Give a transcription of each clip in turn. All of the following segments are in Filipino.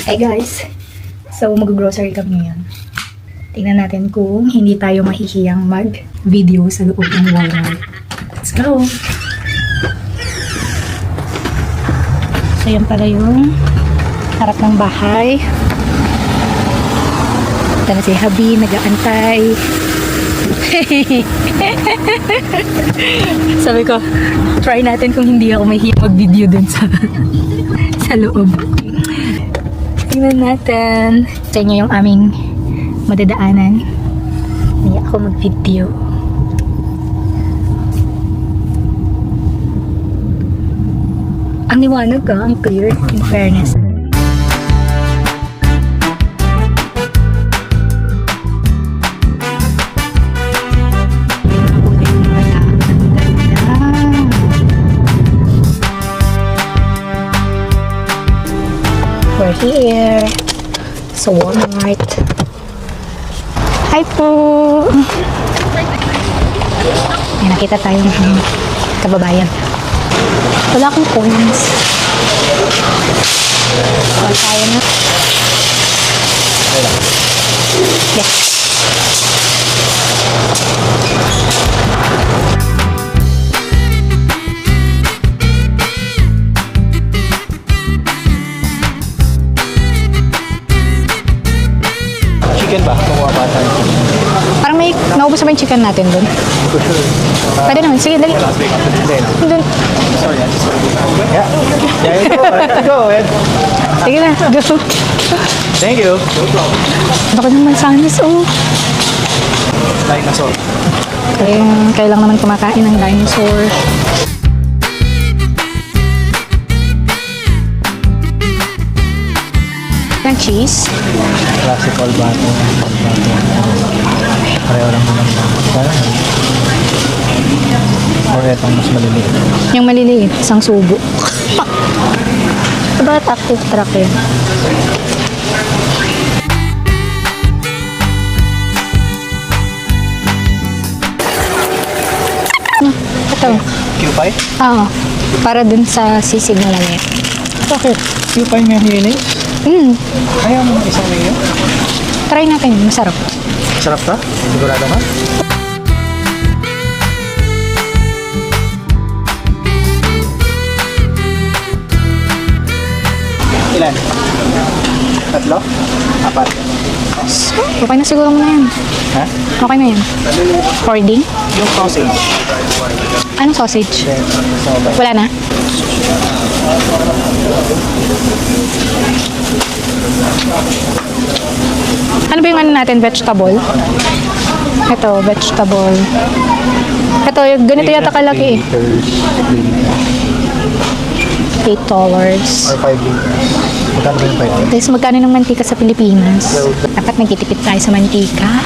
Hey guys, so mag-grocery kami ngayon. Tingnan natin kung hindi tayo mahihiyang mag-video sa loob ng Walmart. Let's go! So yan pala yung harap ng bahay. Ito na si Habi, nag-aantay. Sabi ko, try natin kung hindi ako mahihiyang mag-video dun sa loob. Tingnan natin sa inyo yung aming madadaanan. Hindi ako mag-video. Ang liwanag ka, ang clear, in fairness. We're here sa Walmart. Hi po! May nakita tayong kababayan. Wala akong coins. Wala tayo na. Yes. Chicken ba? Kumuha ba tayo? Parang may naubos na ba yung chicken natin dun? Pwede naman. Sige, dali. Dun. Sorry, yeah. Yeah, go ahead. Sige na. Go. Thank you. Baka naman sanis, oh. Dinosaur. Kaya lang naman kumakain ng dinosaur. Ng cheese. Classical bato. Pareho lang naman. Parang or etong mas maliliit. Yung maliliit, isang subo. Ba't active truck yun? Ito. Q5? Oo. Para dun sa sisig na lang yun. Bakit? Q5 nga hiling? Ayaw mo isang mayo? Try natin. Masarap. Sarap ka? Sigurado ka? Ilan? Tatlo? Apat? Okay na siguro mo na yan. Ha? Okay na yan. Hoarding? Yung sausage. Anong sausage? Wala na? Ano ba yung ano natin? Vegetable? Ito, vegetable. Ito, yung ganito yata kalaki eh. $8. Or 5 liters. Magkano ba yung 5 liters? Tapos magkano ng mantika sa Pilipinas? Dapat nagtitipid tayo sa mantika.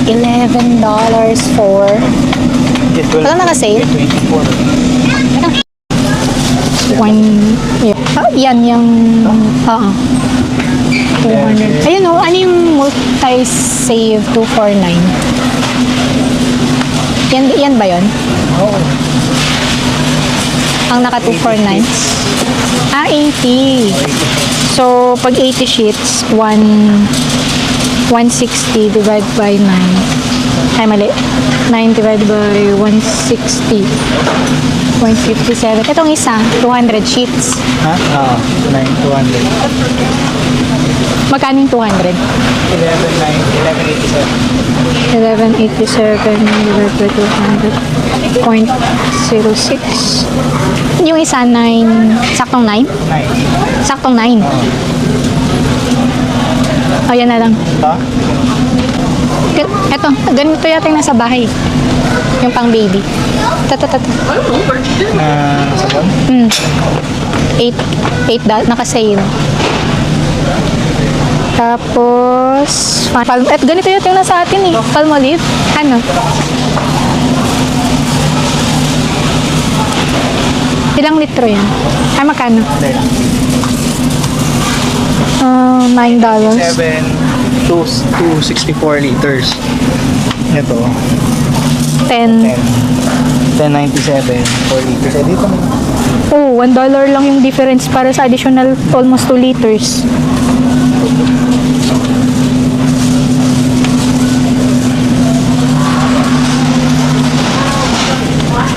$11 for... Walang naka-sale? 24. One... Yeah. Ah, yan yung... Oo. 200. Ayun o, ano yung multi-save 249? Yan ba yun? Oo. Ang naka 249? Ah, 80. So, pag 80 sheets, 160 divided by 9. Ay, mali. 9 divided by 160. 157. Itong isa, 200 sheets. Ha? Oo. 200. Magkano yung 200? 1187. 1187 divided by 200.06. Yung isa, 9. Saktong 9? 9. Saktong 9. O, yan na lang. Ha? Eto, ganito yata yung nasa bahay. Yung pang baby. Ito. Na sabon? 8 naka-sale. Tapos, ganito yata yung nasa atin eh. Palmolive. Ano? Ilang litro yan? Ay, magkano? $9. 264 liters. Ito. 10. 10.97 for liters. Eh, dito naman. Oh, $1 lang yung difference para sa additional almost 2 liters.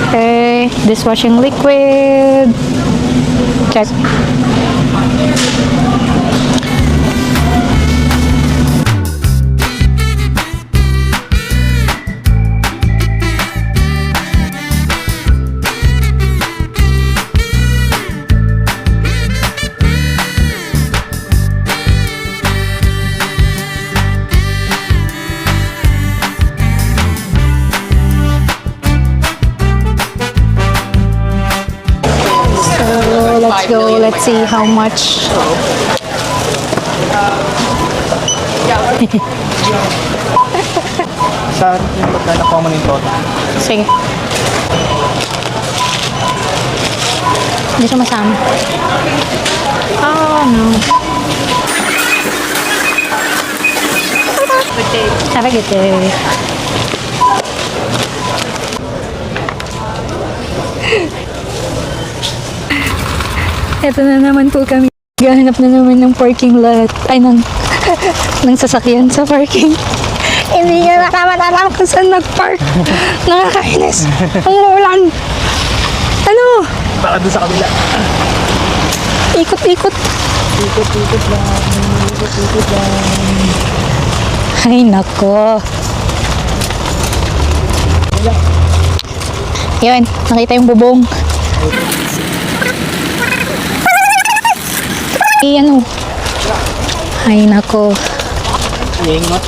Okay, dishwashing liquid. Check. So let's go. Let's see how much. Sa yung magkano common in total? Sige. Hindi siya masama. Oh no. Have a good day. Ito na naman po kami. Gahanap na naman ng parking lot. Ay, ng sasakyan sa parking. Hindi niya naman alam kung saan nag-park. Nakakainis. Ang ulan. Ano? Baka doon sa kabila. Ikot-ikot. Ikot-ikot lang. Ikot-ikot lang. Ay, nako. Yun, nakita yung bubong. Ay, ano? Ay, nako. Yengot.